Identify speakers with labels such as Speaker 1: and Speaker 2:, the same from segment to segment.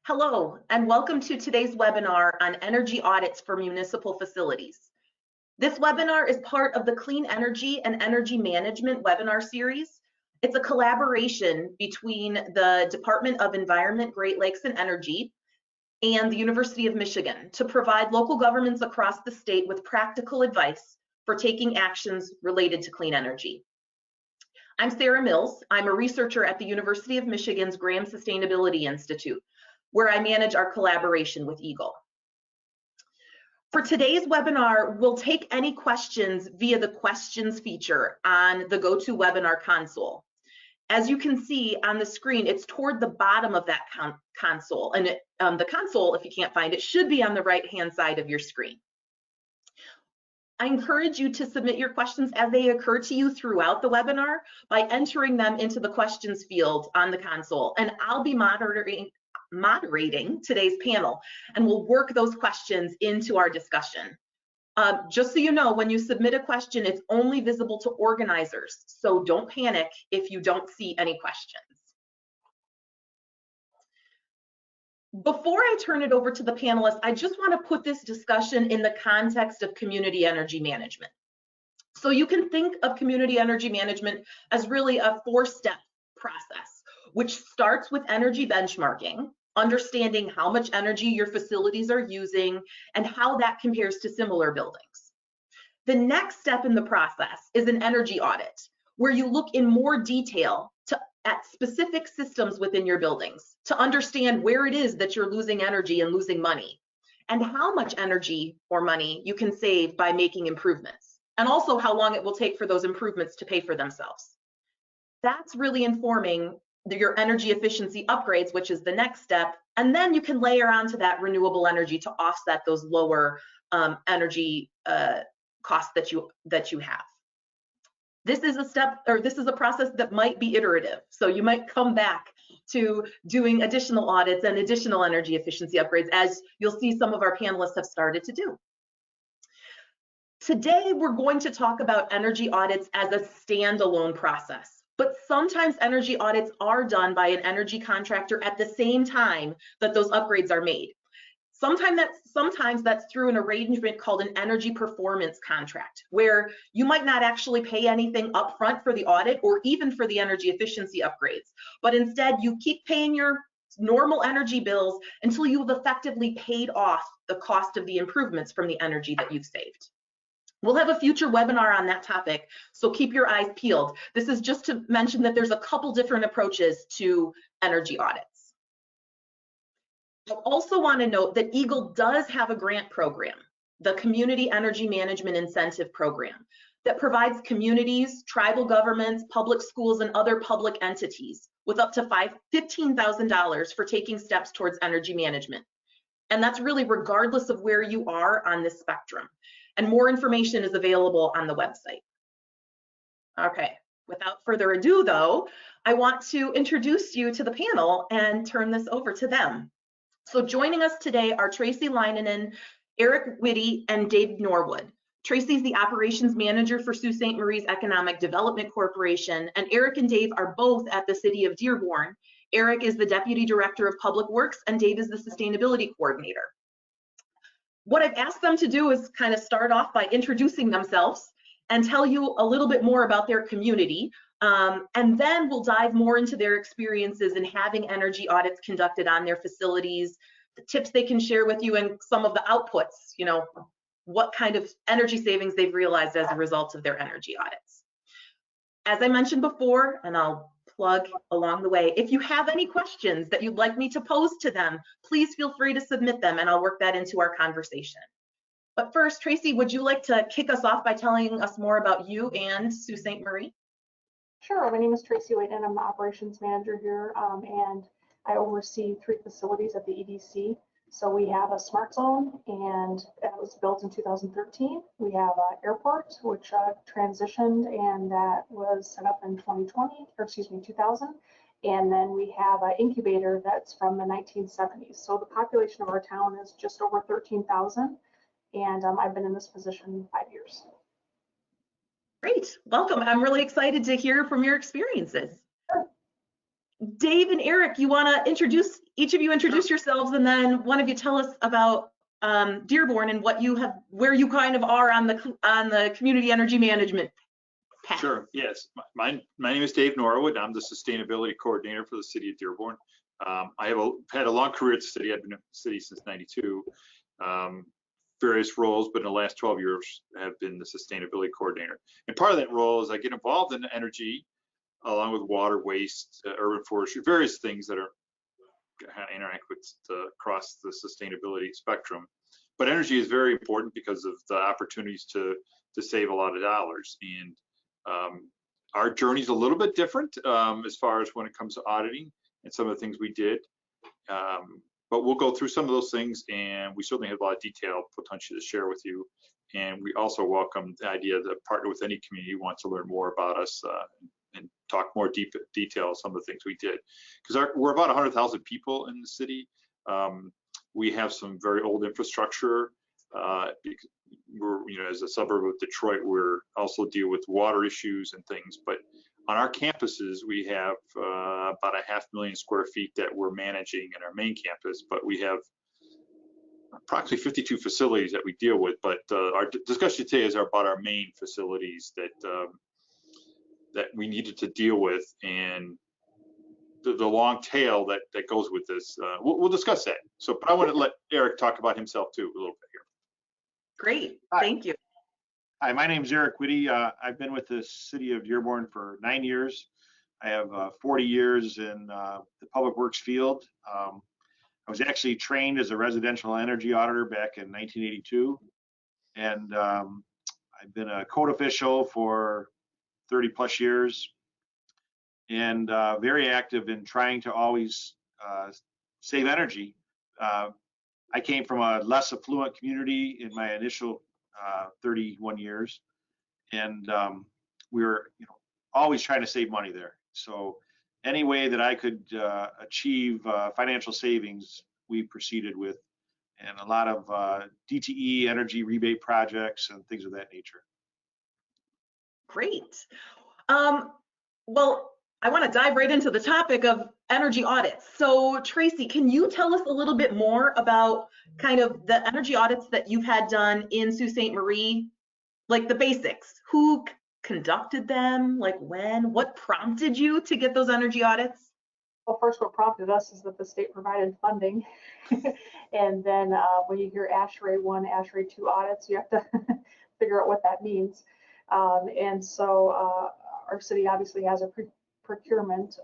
Speaker 1: Hello, and welcome to today's webinar on energy audits for municipal facilities. This webinar is part of the Clean Energy and Energy Management webinar series. It's a collaboration between the Department of Environment, Great Lakes and Energy and the University of Michigan to provide local governments across the state with practical advice for taking actions related to clean energy. I'm Sarah Mills. I'm a researcher at the University of Michigan's Graham Sustainability Institute, where I manage our collaboration with EGLE. For today's webinar, we'll take any questions via the questions feature on the GoToWebinar console. As you can see on the screen, it's toward the bottom of that console, and the console, if you can't find it, should be on the right-hand side of your screen. I encourage you to submit your questions as they occur to you throughout the webinar by entering them into the questions field on the console, and I'll be moderating today's panel, and we'll work those questions into our discussion. Just so you know, when you submit a question, it's only visible to organizers, so don't panic if you don't see any questions. Before I turn it over to the panelists, I just want to put this discussion in the context of community energy management. So you can think of community energy management as really a four-step process, which starts with energy benchmarking, understanding how much energy your facilities are using and how that compares to similar buildings. The next step in the process is an energy audit, where you look in more detail at specific systems within your buildings to understand where it is that you're losing energy and losing money, and how much energy or money you can save by making improvements, and also how long it will take for those improvements to pay for themselves. That's really informing your energy efficiency upgrades, which is the next step, and then you can layer onto that renewable energy to offset those lower energy costs that you have. This is a process that might be iterative, so you might come back to doing additional audits and additional energy efficiency upgrades, as you'll see some of our panelists have started to do. Today, we're going to talk about energy audits as a standalone process. But sometimes energy audits are done by an energy contractor at the same time that those upgrades are made. Sometimes that's through an arrangement called an energy performance contract, where you might not actually pay anything upfront for the audit or even for the energy efficiency upgrades, but instead you keep paying your normal energy bills until you've effectively paid off the cost of the improvements from the energy that you've saved. We'll have a future webinar on that topic, so keep your eyes peeled. This is just to mention that there's a couple different approaches to energy audits. I also want to note that EGLE does have a grant program, the Community Energy Management Incentive Program, that provides communities, tribal governments, public schools, and other public entities with up to $15,000 for taking steps towards energy management. And that's really regardless of where you are on this spectrum. And more information is available on the website. Okay, without further ado though, I want to introduce you to the panel and turn this over to them. So joining us today are Tracey Laitinen, Eric Witte, and Dave Norwood. Tracey's the operations manager for Sault Ste. Marie's Economic Development Corporation, and Eric and Dave are both at the city of Dearborn. Eric is the deputy director of public works, and Dave is the sustainability coordinator. What I've asked them to do is kind of start off by introducing themselves and tell you a little bit more about their community. And then we'll dive more into their experiences in having energy audits conducted on their facilities, the tips they can share with you, and some of the outputs, you know, what kind of energy savings they've realized as a result of their energy audits. As I mentioned before, and I'll plug along the way, if you have any questions that you'd like me to pose to them, please feel free to submit them and I'll work that into our conversation. But first, Tracey, would you like to kick us off by telling us more about you and Sault Ste. Marie?
Speaker 2: Sure. My name is Tracey Laitinen. I'm the operations manager here, and I oversee 3 facilities at the EDC. So we have a smart zone, and that was built in 2013. We have an airport, which transitioned, and that was set up in 2000. And then we have an incubator that's from the 1970s. So the population of our town is just over 13,000, and I've been in this position 5 years.
Speaker 1: Great, welcome. I'm really excited to hear from your experiences.
Speaker 2: Sure.
Speaker 1: Dave and Eric, you want to introduce, each of you introduce yourselves, and then one of you tell us about Dearborn and what you have, where you kind of are on the community energy management path.
Speaker 3: Sure. Yes. My name is Dave Norwood. I'm the sustainability coordinator for the city of Dearborn. I have had a long career at the city. I've been at the city since '92. Various roles, but in the last 12 years have been the sustainability coordinator. And part of that role is I get involved in energy, along with water, waste, urban forestry, various things that are kind of interact with across the sustainability spectrum. But energy is very important because of the opportunities to save a lot of dollars. And our journey is a little bit different as far as when it comes to auditing and some of the things we did. But we'll go through some of those things, and we certainly have a lot of detail potentially to share with you. And we also welcome the idea to partner with any community who wants to learn more about us and talk more detail of some of the things we did. Because we're about 100,000 people in the city. We have some very old infrastructure. We're, as a suburb of Detroit, we're also deal with water issues and things. But on our campuses, we have about 500,000 square feet that we're managing in our main campus, but we have approximately 52 facilities that we deal with. But our discussion today is about our main facilities that we needed to deal with, and the long tail that goes with this. We'll discuss that. So, but I want to let Eric talk about himself too a little bit here.
Speaker 1: Great.
Speaker 4: Hi.
Speaker 1: Thank you.
Speaker 4: Hi, my name is Eric Witte. I've been with the city of Dearborn for 9 years. I have 40 years in the public works field. I was actually trained as a residential energy auditor back in 1982. And I've been a code official for 30 plus years, and very active in trying to always save energy. I came from a less affluent community in my initial 31 years, and we were always trying to save money there. So any way that I could achieve financial savings, we proceeded with, and a lot of DTE energy rebate projects and things of that nature.
Speaker 1: Great. Well, I want to dive right into the topic of energy audits. So Tracey, can you tell us a little bit more about kind of the energy audits that you've had done in Sault Ste. Marie, like the basics? Who conducted them? Like when? What prompted you to get those energy audits?
Speaker 2: Well, first, what prompted us is that the state provided funding. And then when you hear ASHRAE 1, ASHRAE 2 audits, you have to figure out what that means. And so our city obviously has a procurement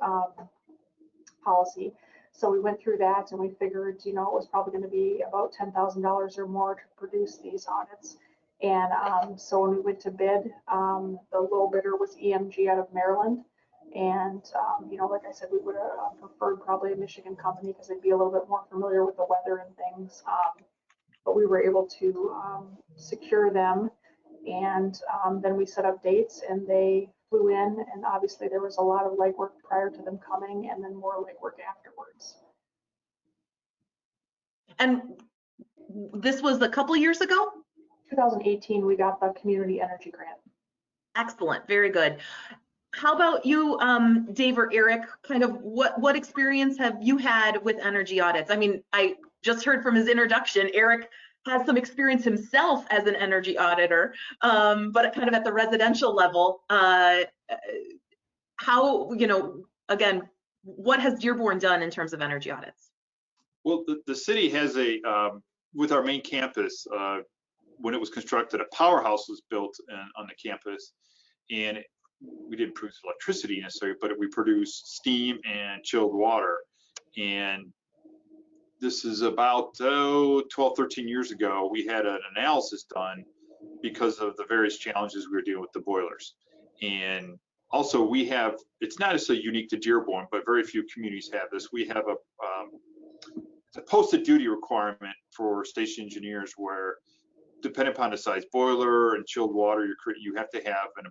Speaker 2: policy. So we went through that, and we figured, it was probably going to be about $10,000 or more to produce these audits. And so when we went to bid, the low bidder was EMG out of Maryland. And, like I said, we would have preferred probably a Michigan company because they'd be a little bit more familiar with the weather and things. But we were able to secure them. And then we set up dates, and they flew in, and obviously there was a lot of legwork prior to them coming, and then more legwork afterwards.
Speaker 1: And this was a couple years ago?
Speaker 2: 2018, we got the community energy grant.
Speaker 1: Excellent, very good. How about you, Dave or Eric, kind of what experience have you had with energy audits? I mean, I just heard from his introduction, Eric has some experience himself as an energy auditor, but kind of at the residential level. How, again, what has Dearborn done in terms of energy audits?
Speaker 3: Well, the city has with our main campus, when it was constructed, a powerhouse was built on the campus, and we didn't produce electricity necessarily, but we produced steam and chilled water. And this is about 12, 13 years ago, we had an analysis done because of the various challenges we were dealing with the boilers. And also we have, it's not necessarily unique to Dearborn, but very few communities have this. We have a posted duty requirement for station engineers where, depending upon the size boiler and chilled water, you have to have an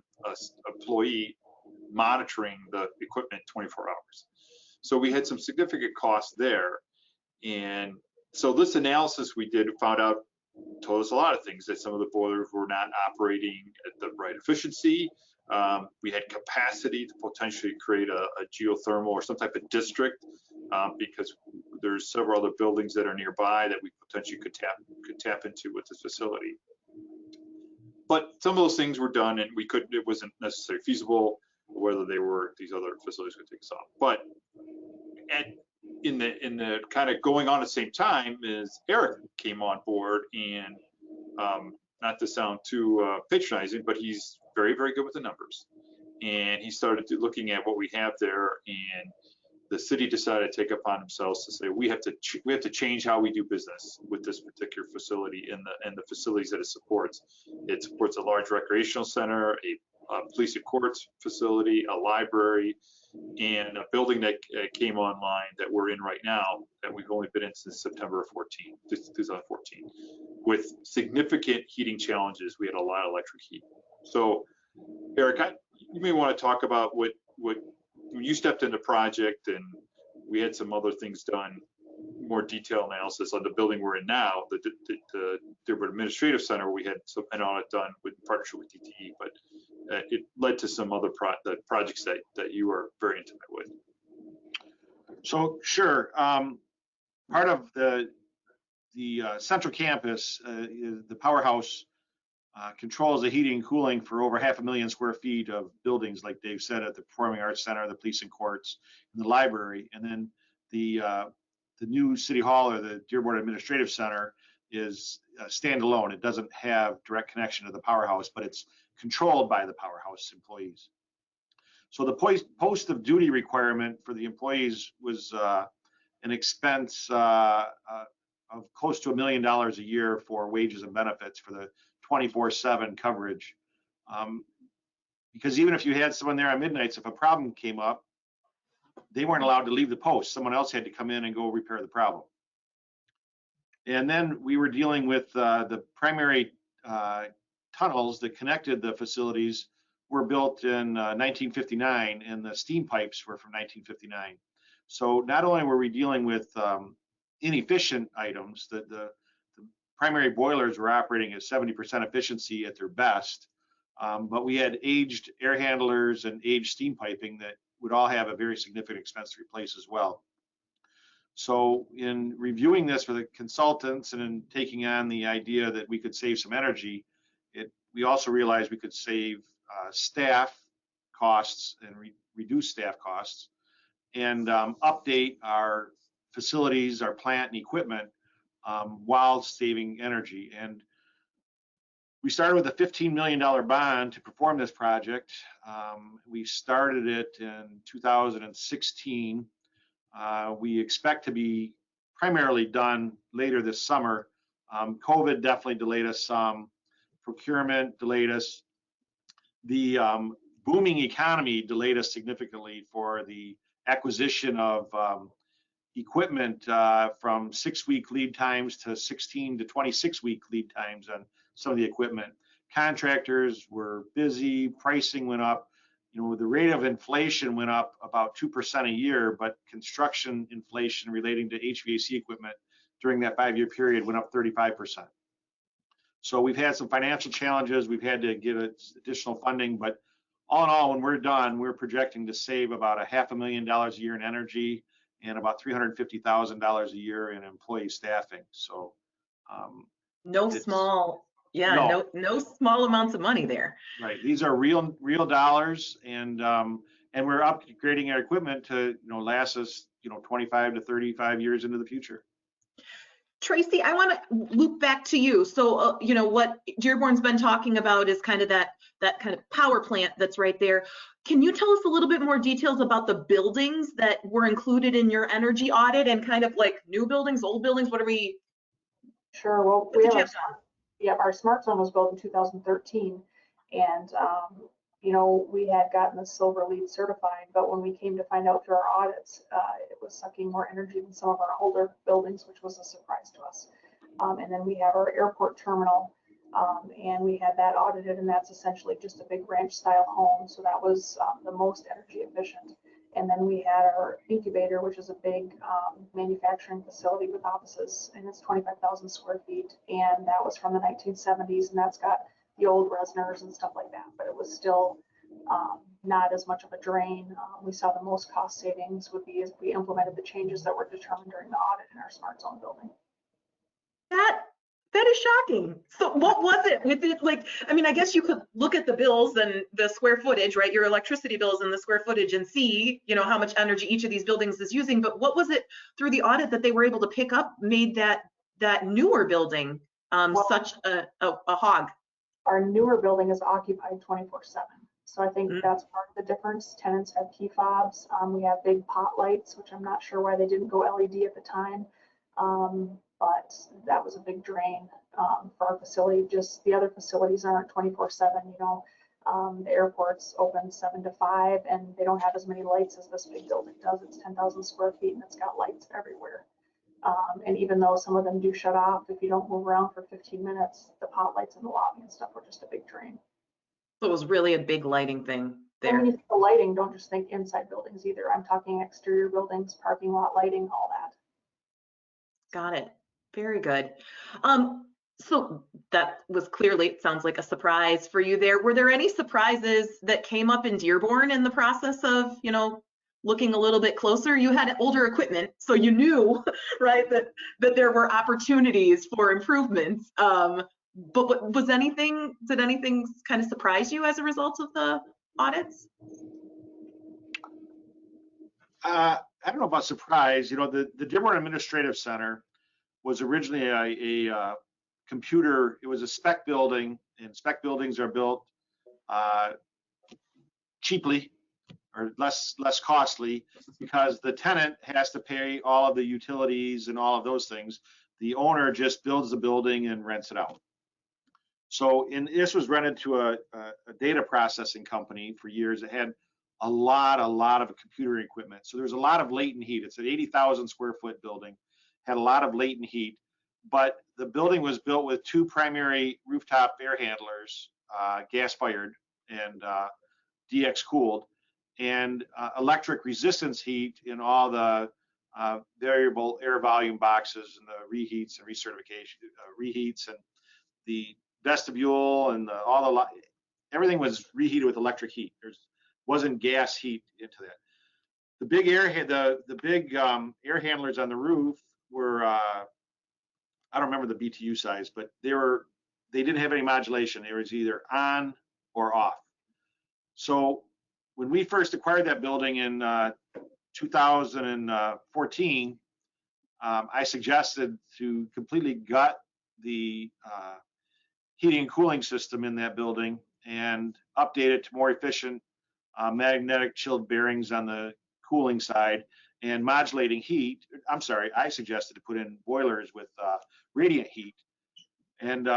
Speaker 3: employee monitoring the equipment 24 hours. So we had some significant costs there. And so this analysis we did told us a lot of things, that some of the boilers were not operating at the right efficiency. We had capacity to potentially create a geothermal or some type of district because there's several other buildings that are nearby that we potentially could tap into with this facility. But some of those things were done, and it wasn't necessarily feasible whether these other facilities could take us off. But in the kind of going on at the same time is Eric came on board, and not to sound too patronizing, but he's very, very good with the numbers. And he started looking at what we have there, and the city decided to take upon themselves to say we have to change how we do business with this particular facility and the facilities that it supports. It supports a large recreational center, a police and courts facility, a library, and a building that came online that we're in right now that we've only been in since September of 2014, with significant heating challenges. We had a lot of electric heat. So, Eric, you may want to talk about what when you stepped into the project, and we had some other things done, more detailed analysis on the building we're in now, the Dearborn Administrative Center. We had an audit done in partnership with DTE, but it led to some other projects that you are very intimate with.
Speaker 4: So sure, part of the central campus is the powerhouse. Controls the heating and cooling for over 500,000 square feet of buildings, like Dave said, at the Performing Arts Center, the police and courts, and the library. And then the new City Hall, or the Dearborn Administrative Center, is standalone. It doesn't have direct connection to the powerhouse, but it's controlled by the powerhouse employees. So the post of duty requirement for the employees was an expense of close to $1 million a year for wages and benefits for the 24/7 coverage, because even if you had someone there on midnights, if a problem came up, they weren't allowed to leave the post. Someone else had to come in and go repair the problem. And then we were dealing with the primary tunnels that connected the facilities were built in 1959, and the steam pipes were from 1959. So not only were we dealing with inefficient items, the primary boilers were operating at 70% efficiency at their best, but we had aged air handlers and aged steam piping that would all have a very significant expense to replace as well. So in reviewing this for the consultants and in taking on the idea that we could save some energy, we also realized we could save staff costs and reduce staff costs, and update our facilities, our plant and equipment, while saving energy. And we started with a $15 million bond to perform this project. We started it in 2016. We expect to be primarily done later this summer. COVID definitely delayed us some. Procurement delayed us. The booming economy delayed us significantly for the acquisition of equipment, from 6-week lead times to 16 to 26-week lead times on some of the equipment. Contractors were busy, pricing went up. You know, the rate of inflation went up about 2% a year, but construction inflation relating to HVAC equipment during that 5-year period went up 35%. So we've had some financial challenges. We've had to get additional funding, but all in all, when we're done, we're projecting to save about $500,000 a year in energy and about $350,000 a year in employee staffing. So
Speaker 1: no small amounts of money there.
Speaker 4: Right. These are real dollars, and we're upgrading our equipment to last us 25 to 35 years into the future.
Speaker 1: Tracey, I want to loop back to you. So, what Dearborn's been talking about is kind of that kind of power plant that's right there. Can you tell us a little bit more details about the buildings that were included in your energy audit, and kind of like new buildings, old buildings? What are we?
Speaker 2: Sure. Well, our smart zone was built in 2013, and we had gotten the silver LEED certified, but when we came to find out through our audits, it was sucking more energy than some of our older buildings, which was a surprise to us. And then we have our airport terminal, and we had that audited, and that's essentially just a big ranch style home. So that was the most energy efficient. And then we had our incubator, which is a big manufacturing facility with offices, and it's 25,000 square feet. And that was from the 1970s, and that's got the old Resners and stuff like that, but it was still not as much of a drain. We saw the most cost savings would be as we implemented the changes that were determined during the audit in our smart zone building.
Speaker 1: That is shocking. So what was it with it? Like, I mean, I guess you could look at the bills and the square footage, right? Your electricity bills and the square footage and see, you know, how much energy each of these buildings is using. But what was it through the audit that they were able to pick up made that newer building such a hog?
Speaker 2: Our newer building is occupied 24/7. So I think that's part of the difference. Tenants have key fobs. We have big pot lights, which I'm not sure why they didn't go LED at the time. But that was a big drain for our facility. Just the other facilities aren't 24/7, you know. The airport's open 7 to 5, and they don't have as many lights as this big building does. It's 10,000 square feet, and it's got lights everywhere. And even though some of them do shut off, if you don't move around for 15 minutes, the pot lights in the lobby and stuff were just a big drain.
Speaker 1: So it was really a big lighting thing there.
Speaker 2: When you think of lighting, don't just think inside buildings either. I'm talking exterior buildings, parking lot lighting, all that.
Speaker 1: Got it. Very good. So that was clearly, it sounds like a surprise for you there. Were there any surprises that came up in Dearborn in the process of, you know, looking a little bit closer? You had older equipment, so you knew, right, that there were opportunities for improvements. But did anything kind of surprise you as a result of the audits?
Speaker 4: I don't know about surprise. You know, the Dearborn Administrative Center was originally a computer. It was a spec building, and spec buildings are built cheaply or less costly because the tenant has to pay all of the utilities and all of those things. The owner just builds the building and rents it out. So this was rented to a data processing company for years. It had a lot of computer equipment. So there's a lot of latent heat. It's an 80,000 square foot building, had a lot of latent heat, but the building was built with 2 primary rooftop air handlers, gas fired and DX cooled, and electric resistance heat in all the variable air volume boxes and the reheats and recertification reheats, and the vestibule and everything was reheated with electric heat. There wasn't gas heat into that. The big air handlers on the roof were I don't remember the BTU size, but they didn't have any modulation. It was either on or off. So when we first acquired that building in 2014, I suggested to completely gut the heating and cooling system in that building and update it to more efficient magnetic chilled bearings on the cooling side and modulating heat. I'm sorry, I suggested to put in boilers with radiant heat, and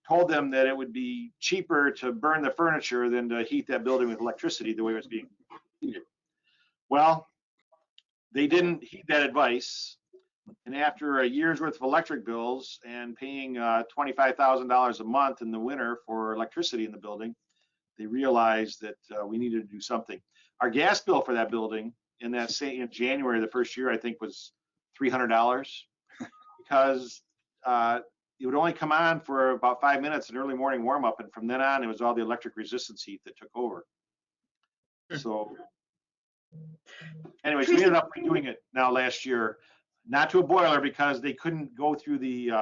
Speaker 4: told them that it would be cheaper to burn the furniture than to heat that building with electricity the way it was being heated. Well, they didn't heed that advice. And after a year's worth of electric bills and paying $25,000 a month in the winter for electricity in the building, they realized that we needed to do something. Our gas bill for that building in January, the first year, I think was $300 because it would only come on for about 5 minutes, an early morning warm up. And from then on, it was all the electric resistance heat that took over. So anyways, we ended up redoing it now last year, not to a boiler because they couldn't go through the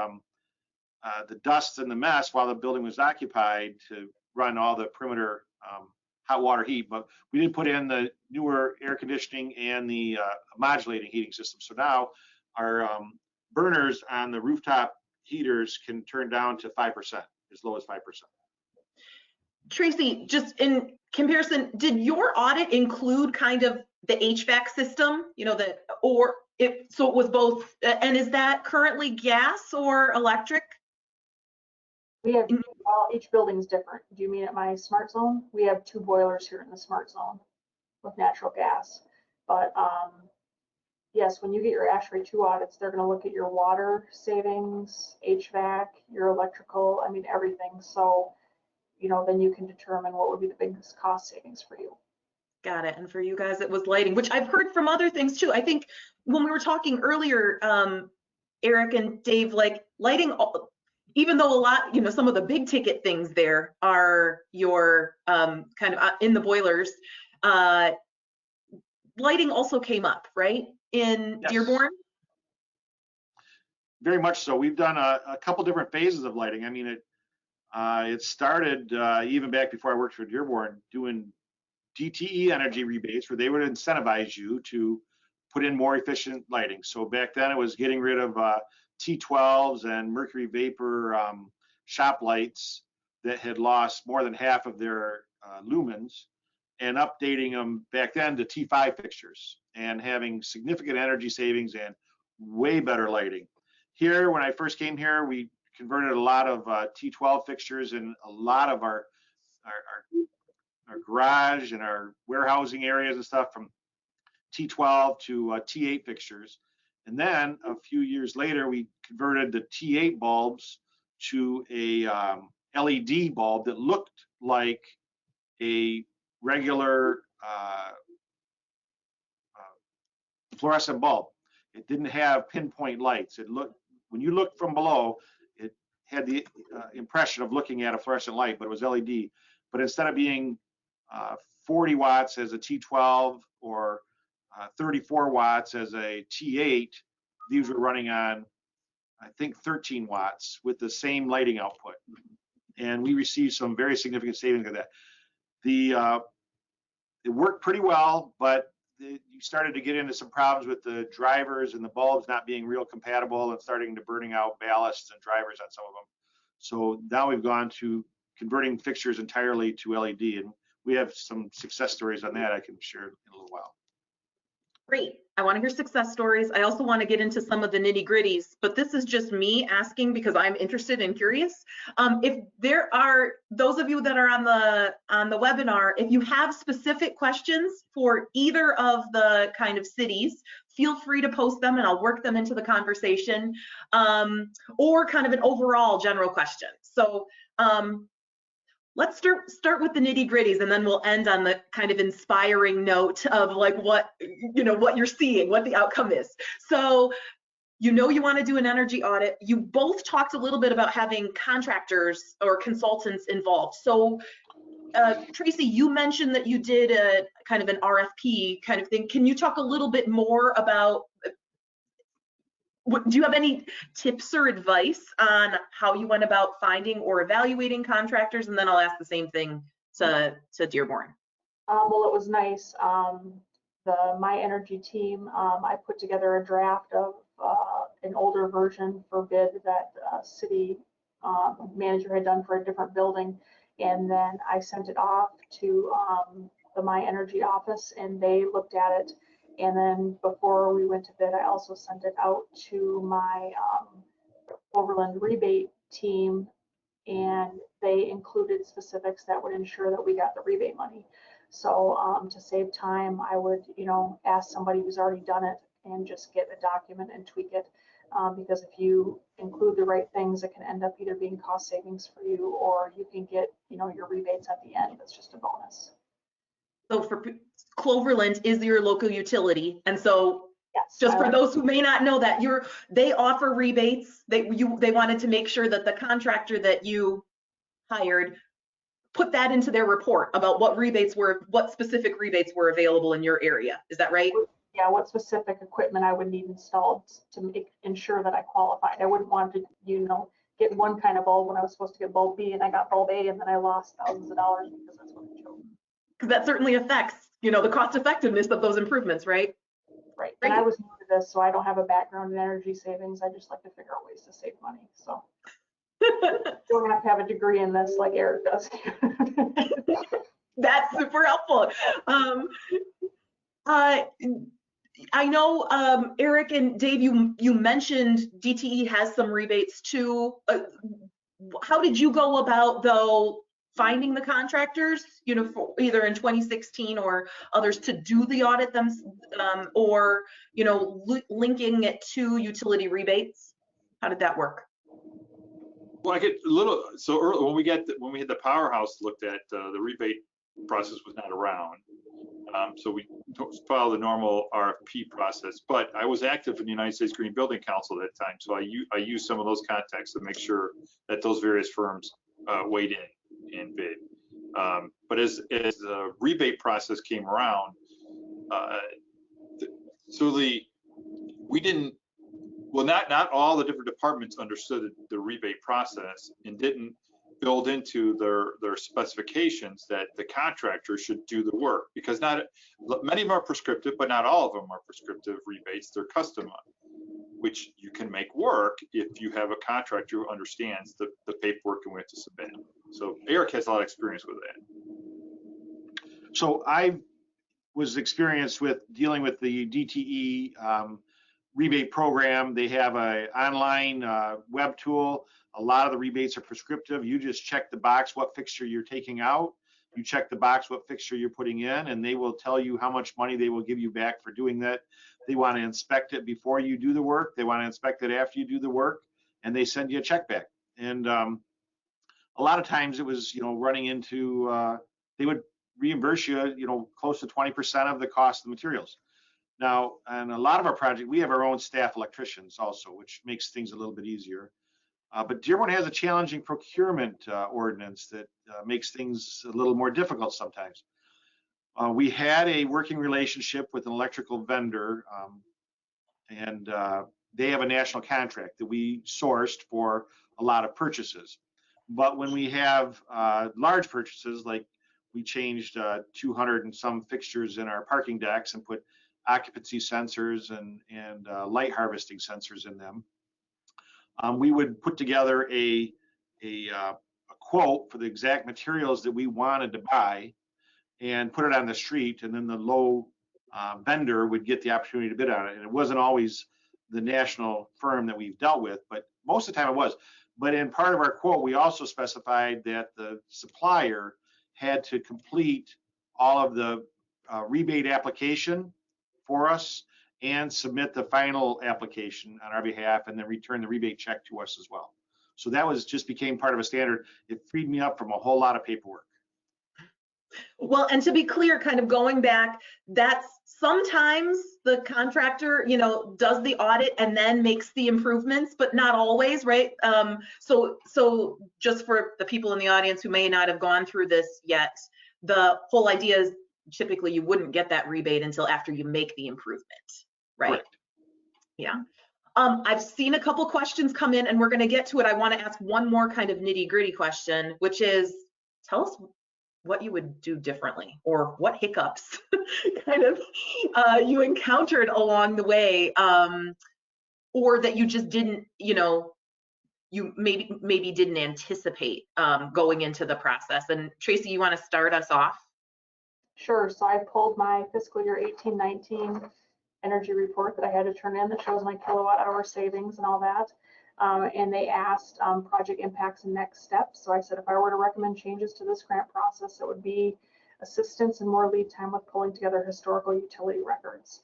Speaker 4: dust and the mess while the building was occupied to run all the perimeter hot water heat. But we did put in the newer air conditioning and the modulating heating system. So now our burners on the rooftop heaters can turn down to 5%, as low as 5%.
Speaker 1: Tracey, just in comparison, did your audit include kind of the HVAC system, you know, so it was both, and is that currently gas or electric?
Speaker 2: We have, well, each building's different. Do you mean at my smart zone? We have 2 boilers here in the smart zone with natural gas. But yes, when you get your ASHRAE 2 audits, they're going to look at your water savings, HVAC, your electrical, I mean, everything. So, you know, then you can determine what would be the biggest cost savings for you.
Speaker 1: Got it. And for you guys, it was lighting, which I've heard from other things too. I think when we were talking earlier, Eric and Dave, like lighting, even though a lot, some of the big ticket things there are your kind of in the boilers, lighting also came up, right? In
Speaker 4: Yes.
Speaker 1: Dearborn?
Speaker 4: Very much so. We've done a couple different phases of lighting. I mean, it started even back before I worked for Dearborn, doing DTE energy rebates where they would incentivize you to put in more efficient lighting. So back then it was getting rid of T12s and mercury vapor shop lights that had lost more than half of their lumens, and updating them back then to T5 fixtures and having significant energy savings and way better lighting. Here, when I first came here, we converted a lot of T12 fixtures in a lot of our garage and our warehousing areas and stuff from T12 to T8 fixtures. And then a few years later, we converted the T8 bulbs to a LED bulb that looked like a regular fluorescent bulb. It didn't have pinpoint lights. It looked, when you looked from below, it had the impression of looking at a fluorescent light, but it was LED. But instead of being 40 watts as a T12 or 34 watts as a T8, these were running on, I think, 13 watts with the same lighting output. And we received some very significant savings of that. It worked pretty well, but you started to get into some problems with the drivers and the bulbs not being real compatible and starting to burning out ballasts and drivers on some of them. So now we've gone to converting fixtures entirely to LED, and we have some success stories on that I can share in a little while.
Speaker 1: Great. I want to hear success stories. I also want to get into some of the nitty gritties, but this is just me asking because I'm interested and curious. If there are those of you that are on the webinar, if you have specific questions for either of the kind of cities, feel free to post them and I'll work them into the conversation, or kind of an overall general question. So let's start with the nitty gritties, and then we'll end on the kind of inspiring note of like what you're seeing, what the outcome is. So you want to do an energy audit. You both talked a little bit about having contractors or consultants involved. So Tracey, you mentioned that you did a kind of an RFP kind of thing. Can you talk a little bit more about, do you have any tips or advice on how you went about finding or evaluating contractors? And then I'll ask the same thing to Dearborn.
Speaker 2: Well, it was nice. The My Energy team, I put together a draft of an older version for bid that city manager had done for a different building. And then I sent it off to the My Energy office, and they looked at it. And then before we went to bid, I also sent it out to my Overland rebate team, and they included specifics that would ensure that we got the rebate money. So to save time, I would, ask somebody who's already done it and just get a document and tweak it. Because if you include the right things, it can end up either being cost savings for you, or you can get, your rebates at the end. That's just a bonus.
Speaker 1: So for Cloverland is your local utility, and so
Speaker 2: yes,
Speaker 1: just for those who may not know that, they offer rebates. They wanted to make sure that the contractor that you hired put that into their report about what specific rebates were available in your area. Is that right?
Speaker 2: Yeah, what specific equipment I would need installed to ensure that I qualified. I wouldn't want to, get one kind of bulb when I was supposed to get bulb B, and I got bulb A, and then I lost thousands of dollars because that's what I chose.
Speaker 1: Because that certainly affects, the cost effectiveness of those improvements, right?
Speaker 2: Right. And I was new to this, so I don't have a background in energy savings. I just like to figure out ways to save money. So you don't have to have a degree in this like Eric does.
Speaker 1: That's super helpful. I know, Eric and Dave, you mentioned DTE has some rebates too. How did you go about, though, finding the contractors, for either in 2016 or others to do the audit or, linking it to utility rebates? How did that work?
Speaker 3: Well, I get a little, so early when we had the powerhouse looked at the rebate process was not around. So we followed the normal RFP process, but I was active in the United States Green Building Council at that time. So I used some of those contacts to make sure that those various firms weighed in and bid. But as the rebate process came around, we didn't, well, not all the different departments understood the rebate process and didn't build into their specifications that the contractor should do the work, because many of them are prescriptive, but not all of them are prescriptive rebates. They're custom, which you can make work if you have a contractor who understands the paperwork and we have to submit. So Eric has a lot of experience with that.
Speaker 4: So I was experienced with dealing with the DTE rebate program. They have an online web tool. A lot of the rebates are prescriptive. You just check the box what fixture you're taking out. You check the box what fixture you're putting in, and they will tell you how much money they will give you back for doing that. They want to inspect it before you do the work. They want to inspect it after you do the work, and they send you a check back. And a lot of times it was, running into, they would reimburse you, close to 20% of the cost of the materials. Now, on a lot of our projects, we have our own staff electricians also, which makes things a little bit easier. But Dearborn has a challenging procurement ordinance that makes things a little more difficult sometimes. We had a working relationship with an electrical vendor, and they have a national contract that we sourced for a lot of purchases. But when we have large purchases, like we changed 200 and some fixtures in our parking decks and put occupancy sensors and light harvesting sensors in them, we would put together a quote for the exact materials that we wanted to buy and put it on the street, and then the low vendor would get the opportunity to bid on it. And it wasn't always the national firm that we've dealt with, but most of the time it was. But in part of our quote, we also specified that the supplier had to complete all of the rebate application for us and submit the final application on our behalf, and then return the rebate check to us as well. So that just became part of a standard. It freed me up from a whole lot of paperwork.
Speaker 1: Well, and to be clear, kind of going back, that's sometimes the contractor, does the audit and then makes the improvements, but not always, right? So just for the people in the audience who may not have gone through this yet, the whole idea is typically you wouldn't get that rebate until after you make the improvement, right?
Speaker 4: Correct.
Speaker 1: Yeah. I've seen a couple questions come in, and we're going to get to it. I want to ask one more kind of nitty-gritty question, which is, tell us what you would do differently, or what hiccups kind of you encountered along the way, or that you just didn't, you maybe didn't anticipate going into the process. And Tracey, you want to start us off?
Speaker 2: Sure. So I pulled my fiscal year 18-19 energy report that I had to turn in that shows my kilowatt hour savings and all that. And they asked project impacts and next steps. So I said, if I were to recommend changes to this grant process, it would be assistance and more lead time with pulling together historical utility records.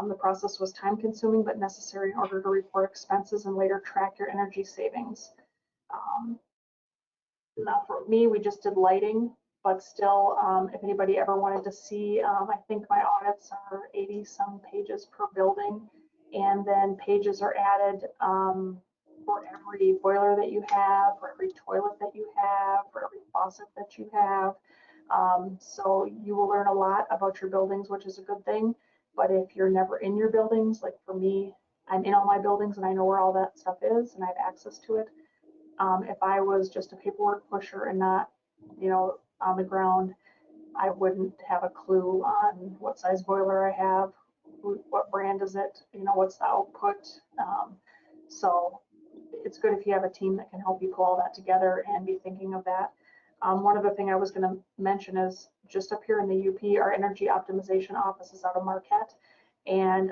Speaker 2: The process was time consuming but necessary in order to report expenses and later track your energy savings. Now for me, we just did lighting, but still, if anybody ever wanted to see, I think my audits are 80 some pages per building, and then pages are added for every boiler that you have, for every toilet that you have, for every faucet that you have. So you will learn a lot about your buildings, which is a good thing. But if you're never in your buildings, like for me, I'm in all my buildings and I know where all that stuff is and I have access to it. If I was just a paperwork pusher and not, on the ground, I wouldn't have a clue on what size boiler I have, what brand is it, what's the output. So it's good if you have a team that can help you pull all that together and be thinking of that. One other thing I was going to mention is just up here in the UP, our energy optimization office is out of Marquette, and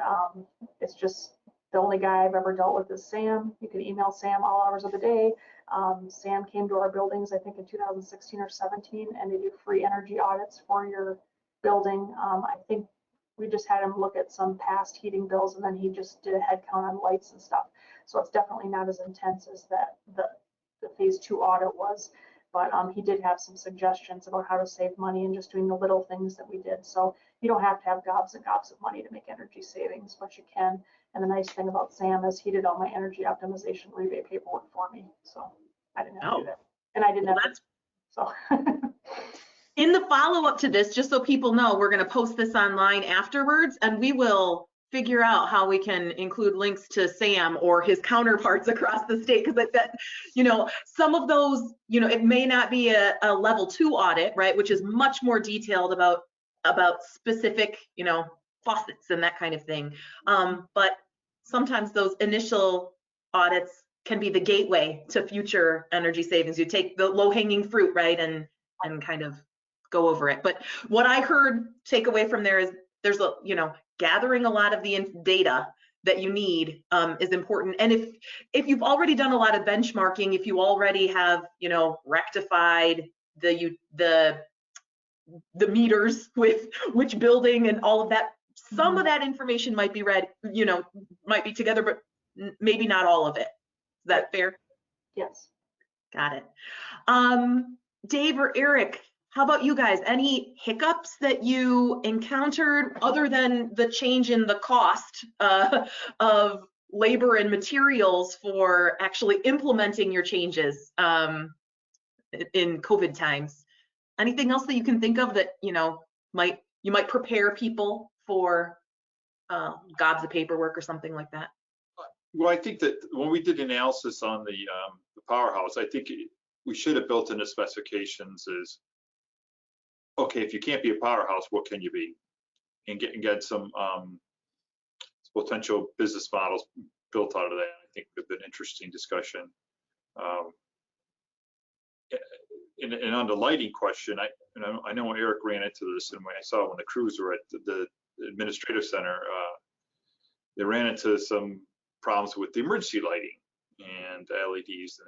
Speaker 2: it's just the only guy I've ever dealt with is Sam. You can email Sam all hours of the day. Sam came to our buildings, I think in 2016 or 17, and they do free energy audits for your building. I think we just had him look at some past heating bills, and then he just did a head count on lights and stuff. So it's definitely not as intense as that the phase 2 audit was. but he did have some suggestions about how to save money and just doing the little things that we did. So you don't have to have gobs and gobs of money to make energy savings, but you can. And the nice thing about Sam is he did all my energy optimization rebate paperwork for me, so I didn't have to do that, and I didn't have to. So.
Speaker 1: In the follow-up to this, just so people know, we're going to post this online afterwards, and we will figure out how we can include links to Sam or his counterparts across the state, because that, you know, some of those, you know, it may not be a level 2 audit, right, which is much more detailed about specific, you know, faucets and that kind of thing. But sometimes those initial audits can be the gateway to future energy savings. You take the low-hanging fruit, right, and kind of go over it. But what I heard take away from there is there's a, you know, gathering a lot of the data that you need is important. And if you've already done a lot of benchmarking, if you already have, you know, rectified the meters with which building and all of that, some of that information might be read, you know, might be together, but maybe not all of it. Is that fair?
Speaker 2: Yes.
Speaker 1: Got it. Dave or Eric, how about you guys? Any hiccups that you encountered other than the change in the cost of labor and materials for actually implementing your changes in COVID times? Anything else that you can think of that, you know, you might prepare people for gobs of paperwork or something like that?
Speaker 3: Well, I think that when we did analysis on the powerhouse, I think we should have built in the specifications is, okay, if you can't be a powerhouse, what can you be? And get some potential business models built out of that. I think would have been an interesting discussion. And on the lighting question, I know Eric ran into this, and when I saw when the crews were at the administrative center, they ran into some problems with the emergency lighting and the LEDs, and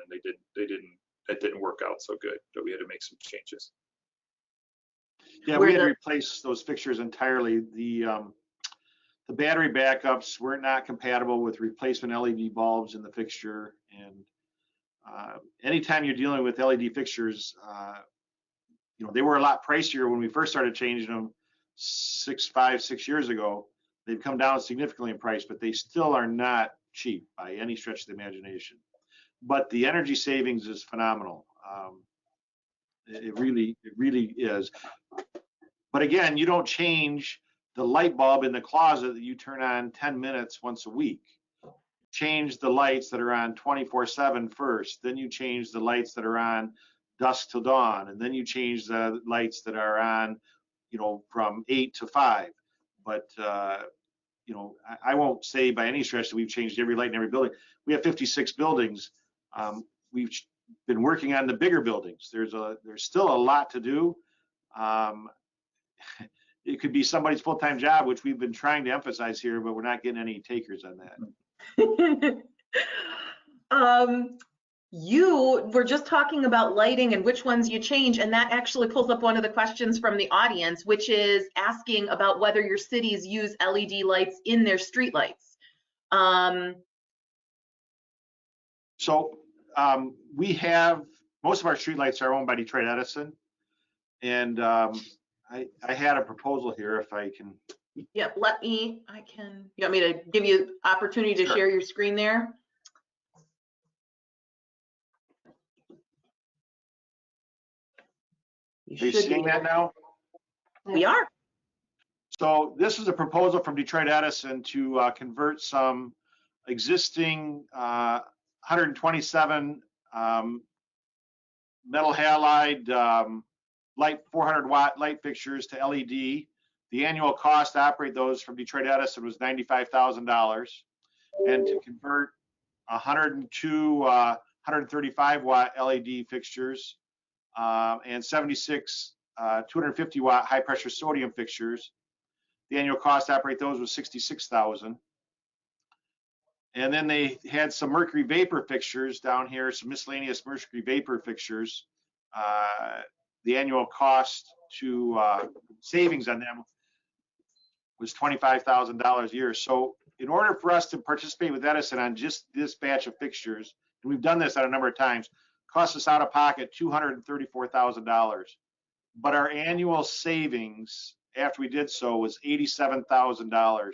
Speaker 3: that didn't work out so good. So we had to make some changes.
Speaker 4: Yeah, we had to replace those fixtures entirely. The battery backups were not compatible with replacement LED bulbs in the fixture, and anytime you're dealing with LED fixtures, you know, they were a lot pricier when we first started changing them 6 years ago. They've come down significantly in price, but they still are not cheap by any stretch of the imagination. But the energy savings is phenomenal. It really is. But again, you don't change the light bulb in the closet that you turn on 10 minutes once a week. Change the lights that are on 24/7 first, then you change the lights that are on dusk till dawn, and then you change the lights that are on, you know, from 8 to 5. But you know, I won't say by any stretch that we've changed every light in every building. We have 56 buildings. We've been working on the bigger buildings. There's still a lot to do. It could be somebody's full-time job, which we've been trying to emphasize here, but we're not getting any takers on that.
Speaker 1: You were just talking about lighting and which ones you change, and that actually pulls up one of the questions from the audience, which is asking about whether your cities use LED lights in their street lights.
Speaker 4: So we have, most of our street lights are owned by Detroit Edison, and I had a proposal here if I can.
Speaker 1: Yep, you want me to give you opportunity to share your screen there?
Speaker 4: Are you seeing that now?
Speaker 1: We are.
Speaker 4: So this is a proposal from Detroit Edison to convert some existing 127 metal halide light 400-watt light fixtures to LED. The annual cost to operate those from Detroit Edison was $95,000, and to convert 102 135-watt LED fixtures and 76 250-watt high-pressure sodium fixtures. The annual cost to operate those was $66,000. And then they had some mercury vapor fixtures down here, some miscellaneous mercury vapor fixtures. The annual cost to savings on them was $25,000 a year. So in order for us to participate with Edison on just this batch of fixtures, and we've done this on a number of times, cost us out of pocket $234,000. But our annual savings after we did so was $87,000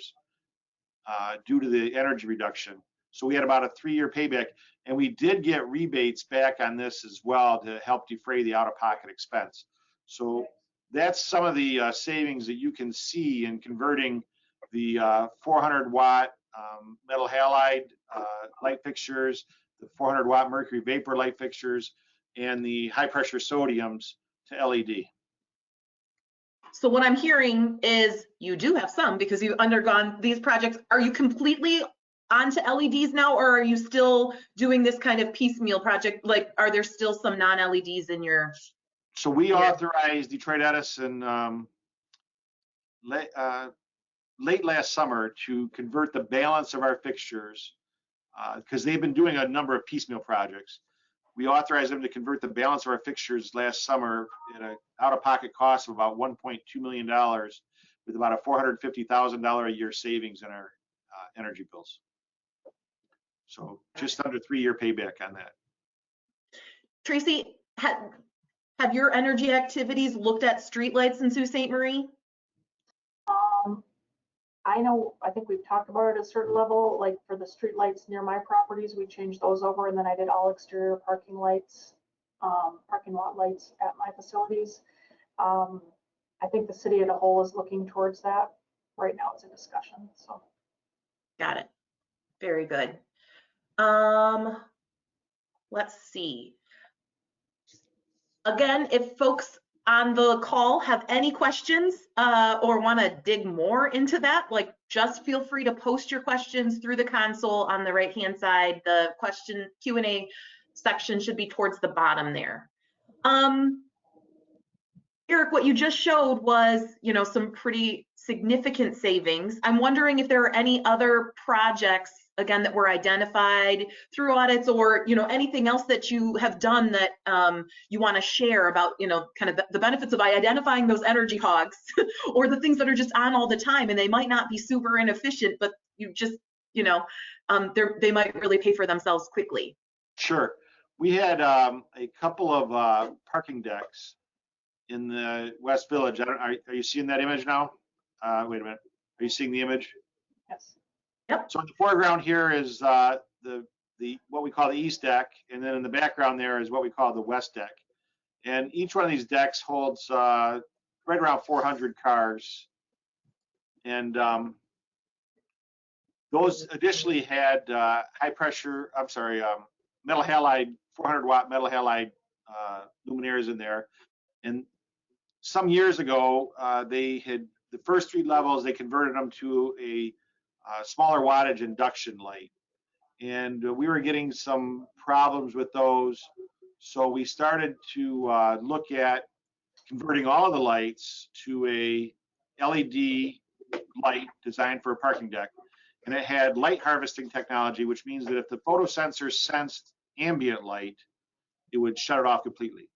Speaker 4: due to the energy reduction. So we had about a 3-year payback, and we did get rebates back on this as well to help defray the out-of-pocket expense. So that's some of the savings that you can see in converting the 400-watt metal halide light fixtures, the 400-watt mercury vapor light fixtures, and the high-pressure sodiums to LED.
Speaker 1: So what I'm hearing is you do have some because you've undergone these projects. Are you completely onto LEDs now, or are you still doing this kind of piecemeal project? Like, are there still some non-LEDs in your?
Speaker 4: So we authorized Detroit Edison late last summer to convert the balance of our fixtures because they've been doing a number of piecemeal projects. We authorized them to convert the balance of our fixtures last summer at an out-of-pocket cost of about $1.2 million with about a $450,000 a year savings in our energy bills. So just under 3-year payback on that.
Speaker 1: Tracey, have your energy activities looked at streetlights in Sault Ste. Marie?
Speaker 2: I think we've talked about it at a certain level, like for the street lights near my properties, we changed those over, and then I did all exterior parking lights, parking lot lights at my facilities. I think the city as a whole is looking towards that. Right now it's a discussion, so.
Speaker 1: Got it. Very good. Let's see. Again, if folks on the call have any questions or want to dig more into that, like just feel free to post your questions through the console on the right-hand side. The question Q&A section should be towards the bottom there. Eric, what you just showed was, some pretty significant savings. I'm wondering if there are any other projects, again, that were identified through audits or, anything else that you have done that you want to share about, kind of the benefits of identifying those energy hogs or the things that are just on all the time and they might not be super inefficient, but you just, they might really pay for themselves quickly.
Speaker 4: Sure. We had a couple of parking decks in the West Village. Are you seeing that image now? Wait a minute. Are you seeing the image?
Speaker 2: Yes.
Speaker 1: Yep.
Speaker 4: So in the foreground here is the what we call the east deck, and then in the background there is what we call the west deck. And each one of these decks holds right around 400 cars. And those additionally had metal halide, 400-watt metal halide luminaires in there. And some years ago, they had the first 3 levels, they converted them to a smaller wattage induction light. And we were getting some problems with those. So we started to look at converting all of the lights to a LED light designed for a parking deck. And it had light harvesting technology, which means that if the photosensor sensed ambient light, it would shut it off completely.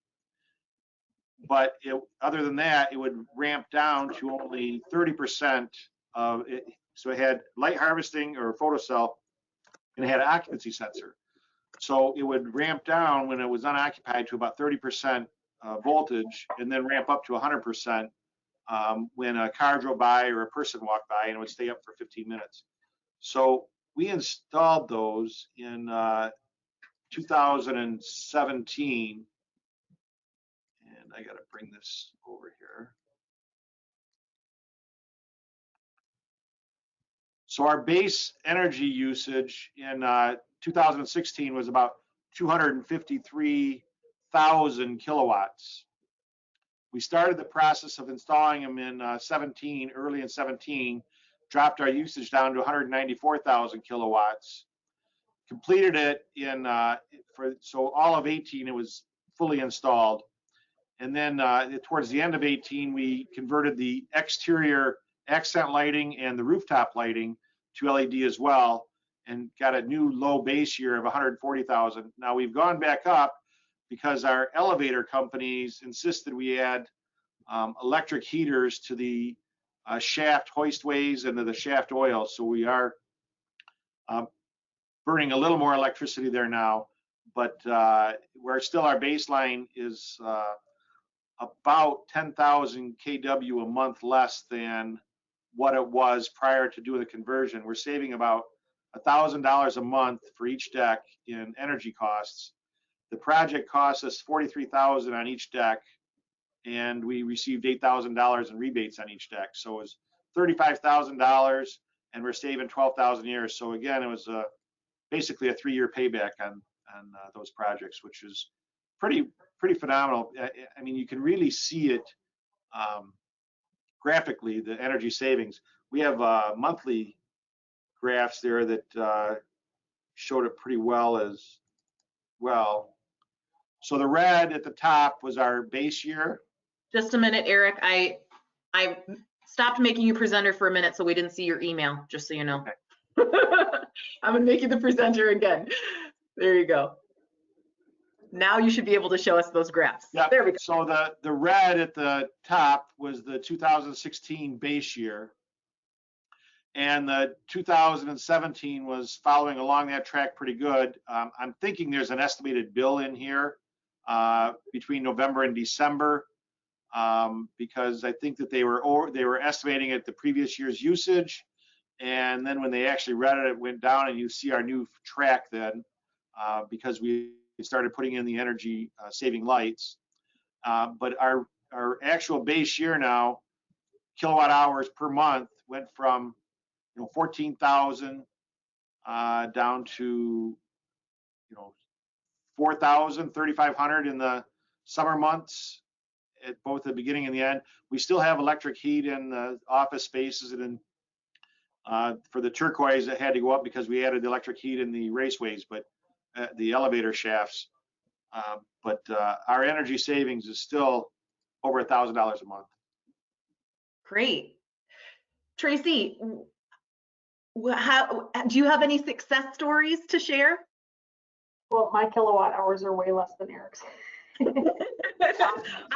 Speaker 4: But other than that, it would ramp down to only 30% of it. So it had light harvesting or photocell, and it had an occupancy sensor. So it would ramp down when it was unoccupied to about 30% voltage, and then ramp up to 100% when a car drove by or a person walked by, and it would stay up for 15 minutes. So we installed those in 2017. And I got to bring this over here. So our base energy usage in 2016 was about 253,000 kilowatts. We started the process of installing them in early in 17, dropped our usage down to 194,000 kilowatts, completed it in, so all of 18, it was fully installed. And then towards the end of 18, we converted the exterior accent lighting and the rooftop lighting to LED as well, and got a new low base year of 140,000. Now we've gone back up because our elevator companies insisted we add electric heaters to the shaft hoistways and to the shaft oil. So we are burning a little more electricity there now. but where still our baseline is about 10,000 kW a month less than what it was prior to doing the conversion. We're saving about $1,000 a month for each deck in energy costs. The project costs us $43,000 on each deck, and we received $8,000 in rebates on each deck. So it was $35,000, and we're saving 12,000 a year. So again, it was basically a 3-year payback on those projects, which is pretty phenomenal. I mean, you can really see it graphically, the energy savings. We have monthly graphs there that showed it pretty well as well. So the red at the top was our base year.
Speaker 1: Just a minute, Eric. I stopped making you presenter for a minute so we didn't see your email, just so you know. Okay. I'm gonna make you the presenter again. There you go. Now you should be able to show us those graphs.
Speaker 4: Yeah.
Speaker 1: There we go.
Speaker 4: So the red at the top was the 2016 base year, and the 2017 was following along that track pretty good. I'm thinking there's an estimated bill in here between November and December, because I think that they were estimating at the previous year's usage, and then when they actually read it, it went down, and you see our new track then, because we started putting in the energy saving lights. But our actual base year now, kilowatt hours per month, went from 14,000 down to 4,000, 3,500 in the summer months, at both the beginning and the end. We still have electric heat in the office spaces, and then for the turquoise, it had to go up because we added the electric heat in the raceways, but the elevator shafts. But our energy savings is still over $1,000 a month.
Speaker 1: Great. Tracey, do you have any success stories to share?
Speaker 2: Well, my kilowatt hours are way less than Eric's.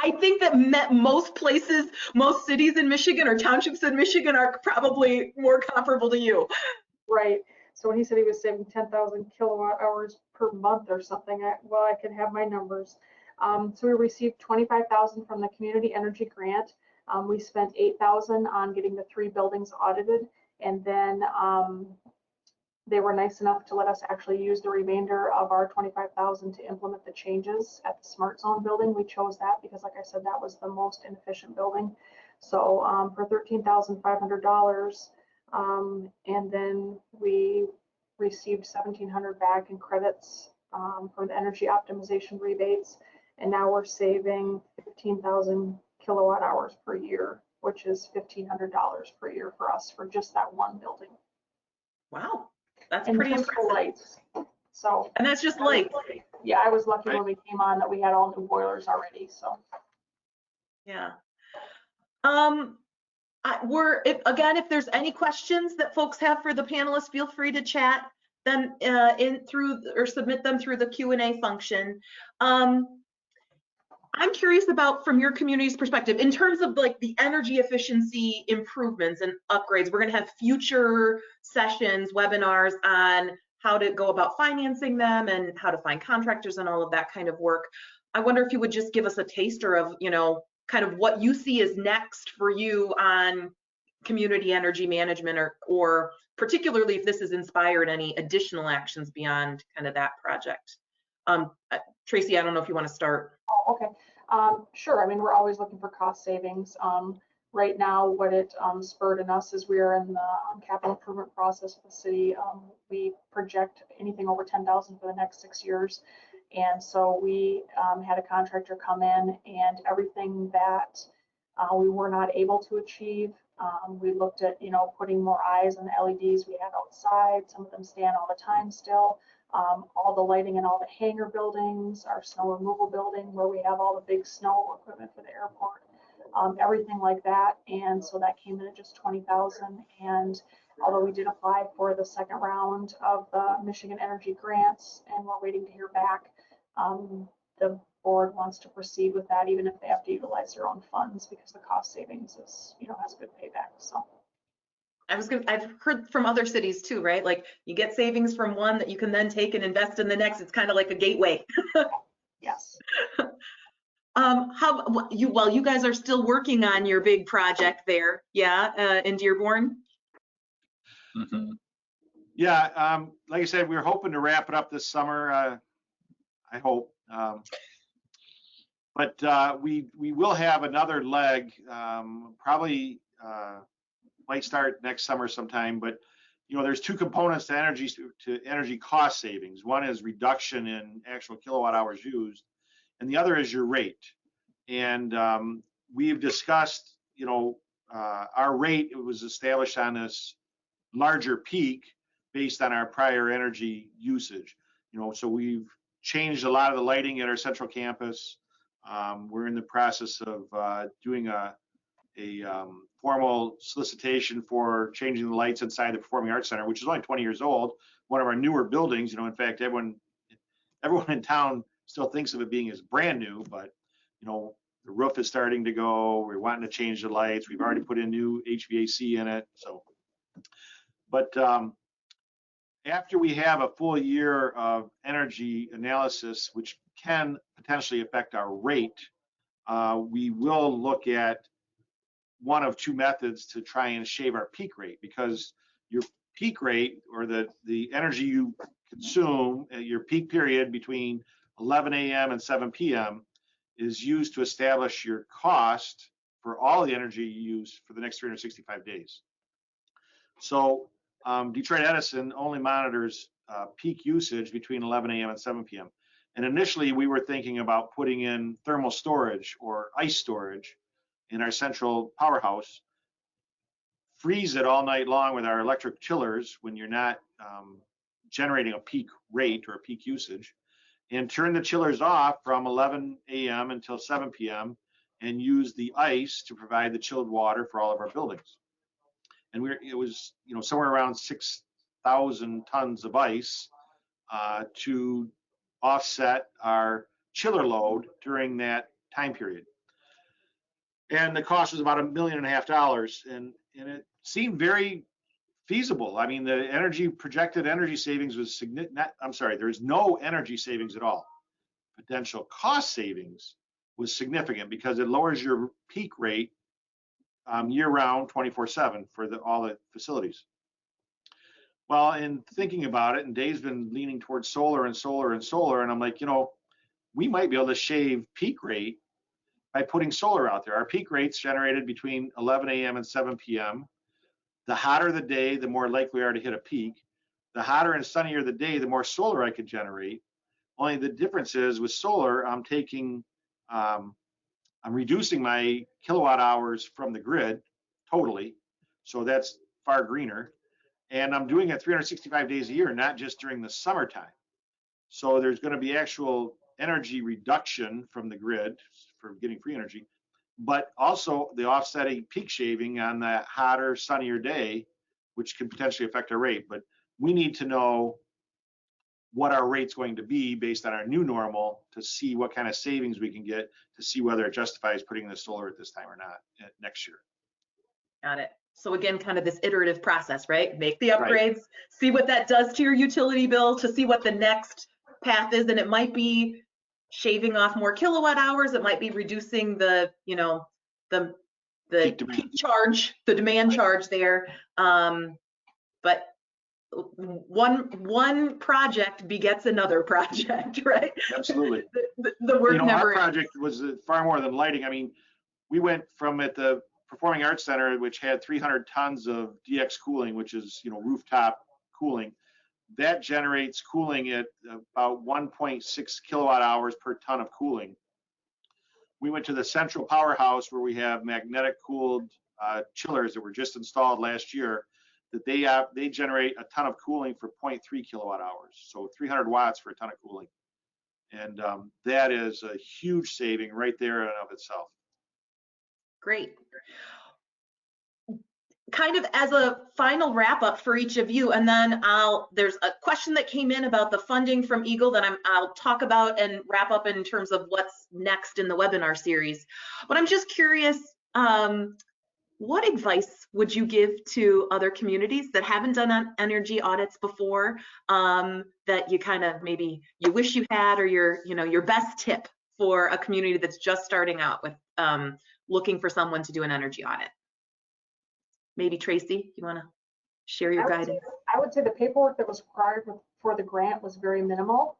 Speaker 1: I think that most places, most cities in Michigan or townships in Michigan are probably more comparable to you.
Speaker 2: Right. So when he said he was saving 10,000 kilowatt hours per month or something, I could have my numbers. So we received 25,000 from the community energy grant. We spent 8,000 on getting the 3 buildings audited, and then they were nice enough to let us actually use the remainder of our 25,000 to implement the changes at the Smart Zone building. We chose that because, like I said, that was the most inefficient building. So for $13,500, and then we received 1,700 back in credits for the energy optimization rebates, and now we're saving 15,000 kilowatt hours per year, which is $1,500 per year for us for just that one building.
Speaker 1: Wow, that's
Speaker 2: and
Speaker 1: pretty impressive.
Speaker 2: Lights. So,
Speaker 1: and that's just lights.
Speaker 2: Yeah, I was lucky when we came on that we had all new boilers already. So,
Speaker 1: yeah. If there's any questions that folks have for the panelists, feel free to chat them submit them through the Q&A function. I'm curious about, from your community's perspective, in terms of like the energy efficiency improvements and upgrades, we're going to have future sessions, webinars on how to go about financing them and how to find contractors and all of that kind of work. I wonder if you would just give us a taster of, kind of what you see as next for you on community energy management, or particularly if this has inspired any additional actions beyond kind of that project. Tracey, I don't know if you want to start.
Speaker 2: Oh, okay. Sure. I mean, we're always looking for cost savings. Right now, what it spurred in us is we are in the capital improvement process with the city. We project anything over 10,000 for the next 6 years. And so we had a contractor come in, and everything that we were not able to achieve, we looked at, putting more eyes on the LEDs we had outside. Some of them stand all the time still. All the lighting in all the hangar buildings, our snow removal building where we have all the big snow equipment for the airport, everything like that. And so that came in at just 20,000. And although we did apply for the second round of the Michigan Energy grants, and we're waiting to hear back, the board wants to proceed with that, even if they have to utilize their own funds, because the cost savings is, has good payback. So.
Speaker 1: I've heard from other cities too, right? Like you get savings from one that you can then take and invest in the next. It's kind of like a gateway.
Speaker 2: Yes.
Speaker 1: While you guys are still working on your big project there, yeah, in Dearborn?
Speaker 3: Mhm.
Speaker 4: Yeah, like I said, we were hoping to wrap it up this summer. I hope. But we will have another leg, probably might start next summer sometime. But there's two components to energy cost savings. One is reduction in actual kilowatt hours used, and the other is your rate. And we've discussed, our rate. It was established on this larger peak based on our prior energy usage. So we've changed a lot of the lighting at our central campus. We're in the process of doing a formal solicitation for changing the lights inside the Performing Arts Center, which is only 20 years old, one of our newer buildings. In fact, everyone in town still thinks of it being as brand new, but the roof is starting to go. We're wanting to change the lights. We've already put in new HVAC in it. But after we have a full year of energy analysis, which can potentially affect our rate, we will look at one of two methods to try and shave our peak rate, because your peak rate, or the energy you consume at your peak period between 11 a.m. and 7 p.m. is used to establish your cost for all the energy you use for the next 365 days. So Detroit Edison only monitors peak usage between 11 a.m. and 7 p.m. And initially we were thinking about putting in thermal storage or ice storage in our central powerhouse, freeze it all night long with our electric chillers when you're not generating a peak rate or a peak usage, and turn the chillers off from 11 a.m. until 7 p.m. and use the ice to provide the chilled water for all of our buildings. And it was somewhere around 6,000 tons of ice to offset our chiller load during that time period. And the cost was about $1.5 million, and it seemed very feasible. I mean, the projected energy savings was significant. I'm sorry, there is no energy savings at all. Potential cost savings was significant because it lowers your peak rate year-round, 24/7 for all the facilities. Well, in thinking about it, and Dave's been leaning towards solar and solar and solar, and I'm like, we might be able to shave peak rate by putting solar out there. Our peak rate's generated between 11 a.m. and 7 p.m. The hotter the day, the more likely we are to hit a peak. The hotter and sunnier the day, the more solar I could generate. Only the difference is with solar, I'm reducing my kilowatt hours from the grid totally. So that's far greener. And I'm doing it 365 days a year, not just during the summertime. So there's going to be actual energy reduction from the grid for getting free energy, but also the offsetting peak shaving on that hotter, sunnier day, which can potentially affect our rate. But we need to know what our rate's going to be based on our new normal to see what kind of savings we can get, to see whether it justifies putting the solar at this time or not next year.
Speaker 1: Got it. So again, kind of this iterative process, right? Make the upgrades,
Speaker 4: Right.
Speaker 1: See what that does to your utility bill, to see what the next path is. And it might be shaving off more kilowatt hours. It might be reducing the peak charge, the demand charge there. But one project begets another project, right?
Speaker 4: Absolutely.
Speaker 1: The work never
Speaker 4: our
Speaker 1: ends.
Speaker 4: project was far more than lighting. I mean, we went from at the Performing Arts Center, which had 300 tons of DX cooling, which is rooftop cooling. That generates cooling at about 1.6 kilowatt hours per ton of cooling. We went to the central powerhouse where we have magnetic cooled chillers that were just installed last year, that they generate a ton of cooling for 0.3 kilowatt hours. So 300 watts for a ton of cooling. And that is a huge saving right there in and of itself.
Speaker 1: Great. Kind of as a final wrap up for each of you, and then there's a question that came in about the funding from Eagle that I'll talk about and wrap up in terms of what's next in the webinar series. But I'm just curious, what advice would you give to other communities that haven't done energy audits before, that you kind of maybe you wish you had, or your best tip for a community that's just starting out with looking for someone to do an energy audit? Maybe Tracey, you want to share your guidance?
Speaker 2: I would say the paperwork that was required for the grant was very minimal.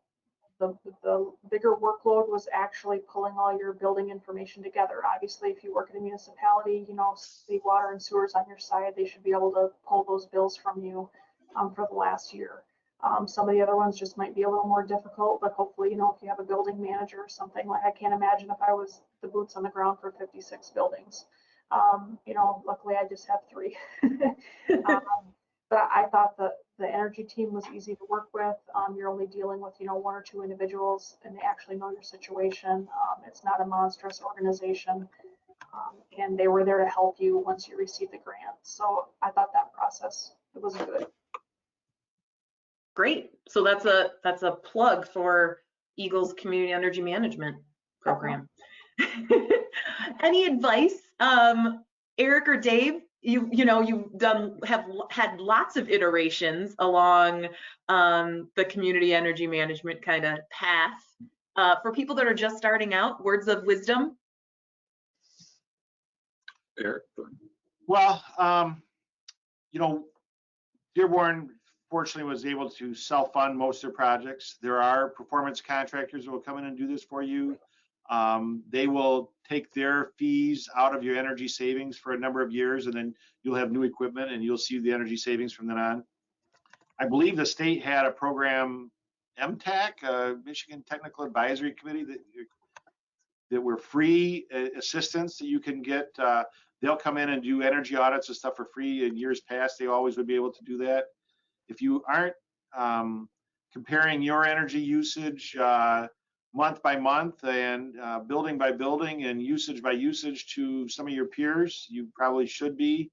Speaker 2: The bigger workload was actually pulling all your building information together. Obviously, if you work at a municipality, the water and sewers on your side, they should be able to pull those bills from you for the last year. Some of the other ones just might be a little more difficult, but hopefully, if you have a building manager or something, like I can't imagine if I was the boots on the ground for 56 buildings. Luckily I just have 3. But I thought that the energy team was easy to work with. You're only dealing with, 1 or 2 individuals, and they actually know your situation. It's not a monstrous organization, and they were there to help you once you receive the grant. So I thought that process was good.
Speaker 1: Great. So that's a plug for Eagle's Community Energy Management Program. Any advice, Eric or Dave? You've have had lots of iterations along the community energy management kind of path. For people that are just starting out, words of wisdom?
Speaker 3: Eric?
Speaker 4: Well, Dearborn fortunately was able to self-fund most of their projects. There are performance contractors that will come in and do this for you. They will take their fees out of your energy savings for a number of years, and then you'll have new equipment and you'll see the energy savings from then on. I believe the state had a program, MTAC, Michigan Technical Advisory Committee, that were free assistance that you can get. They'll come in and do energy audits and stuff for free. In years past, they always would be able to do that. If you aren't comparing your energy usage month by month and building by building and usage by usage to some of your peers, you probably should be.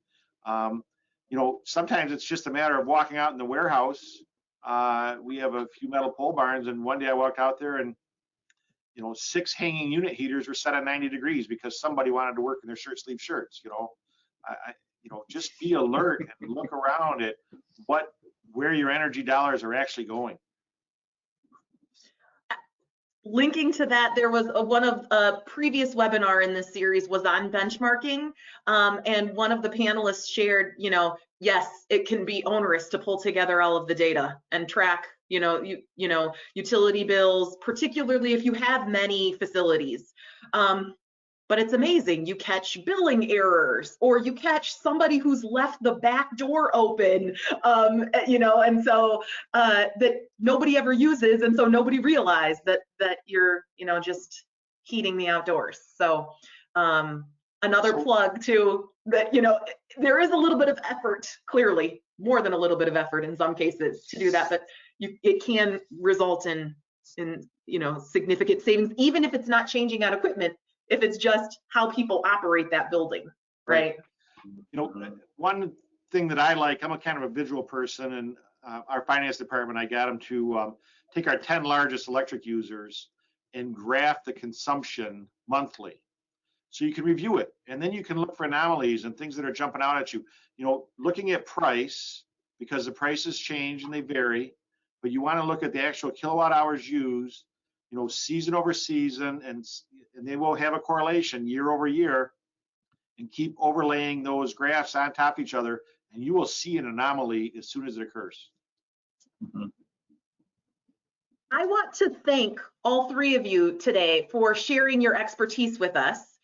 Speaker 4: Sometimes it's just a matter of walking out in the warehouse. We have a few metal pole barns, and one day I walked out there and 6 hanging unit heaters were set at 90 degrees because somebody wanted to work in their shirt sleeve shirts. Just be alert and look around at where your energy dollars are actually going.
Speaker 1: Linking to that, there was one of a previous webinar in this series was on benchmarking, and one of the panelists shared, yes, it can be onerous to pull together all of the data and track, utility bills, particularly if you have many facilities. But it's amazing. You catch billing errors, or you catch somebody who's left the back door open, and so that nobody ever uses, and so nobody realized that you're, just heating the outdoors. So another plug to that, there is a little bit of effort, clearly more than a little bit of effort in some cases to do that, but it can result in significant savings, even if it's not changing out equipment. If it's just how people operate that building, right?
Speaker 4: One thing that I like, I'm a kind of a visual person, and our finance department, I got them to take our 10 largest electric users and graph the consumption monthly. So you can review it, and then you can look for anomalies and things that are jumping out at you. Looking at price, because the prices change and they vary, but you want to look at the actual kilowatt hours used, season over season, and they will have a correlation year over year, and keep overlaying those graphs on top of each other, and you will see an anomaly as soon as it occurs.
Speaker 3: Mm-hmm.
Speaker 1: I want to thank all 3 of you today for sharing your expertise with us.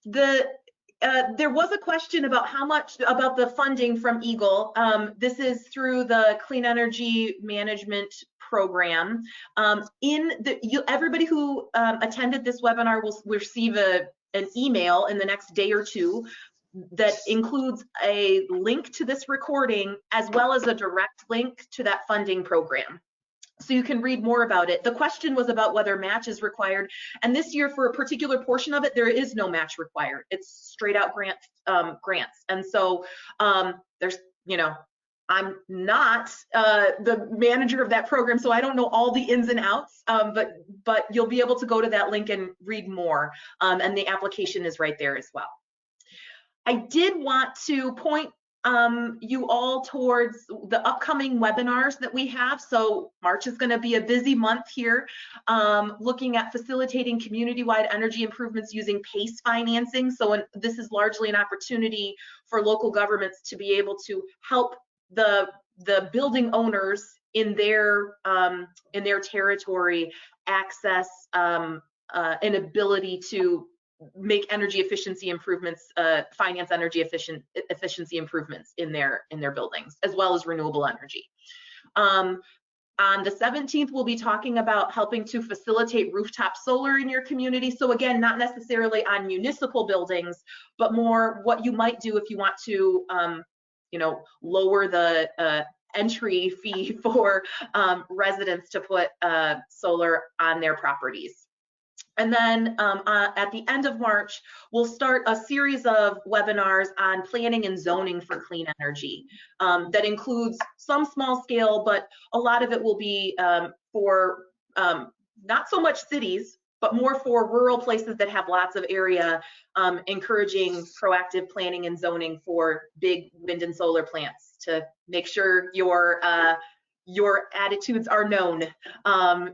Speaker 1: There was a question about how much about the funding from Eagle. This is through the Clean Energy Management Program. Everybody who attended this webinar will receive an email in the next day or 2 that includes a link to this recording, as well as a direct link to that funding program, so you can read more about it. The question was about whether match is required, and this year, for a particular portion of it, there is no match required. It's straight out grants, and so there's, I'm not the manager of that program, so I don't know all the ins and outs, but you'll be able to go to that link and read more, and the application is right there as well. I did want to point you all towards the upcoming webinars that we have. So March is going to be a busy month here, looking at facilitating community-wide energy improvements using PACE financing. So this is largely an opportunity for local governments to be able to help the building owners in their territory access an ability to make energy efficiency improvements, finance energy efficiency improvements in their buildings, as well as renewable energy. On the 17th, we'll be talking about helping to facilitate rooftop solar in your community. So again, not necessarily on municipal buildings, but more what you might do if you want to, lower the entry fee for residents to put solar on their properties. And then at the end of March, we'll start a series of webinars on planning and zoning for clean energy. That includes some small scale, but a lot of it will be for not so much cities, but more for rural places that have lots of area, encouraging proactive planning and zoning for big wind and solar plants to make sure your attitudes are known.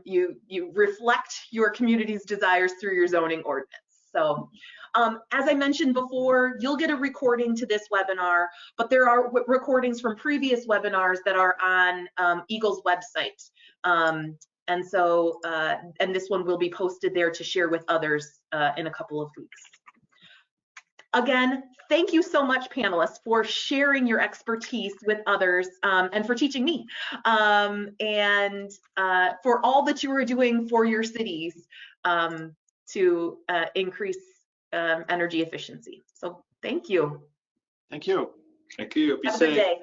Speaker 1: You reflect your community's desires through your zoning ordinance. So as I mentioned before, you'll get a recording to this webinar, but there are recordings from previous webinars that are on Eagle's website. And so, and this one will be posted there to share with others in a couple of weeks. Again, thank you so much, panelists, for sharing your expertise with others and for teaching me, and for all that you are doing for your cities to increase energy efficiency. So thank you.
Speaker 4: Thank you.
Speaker 3: Thank you. Be
Speaker 1: Have a
Speaker 3: safe.
Speaker 1: good day.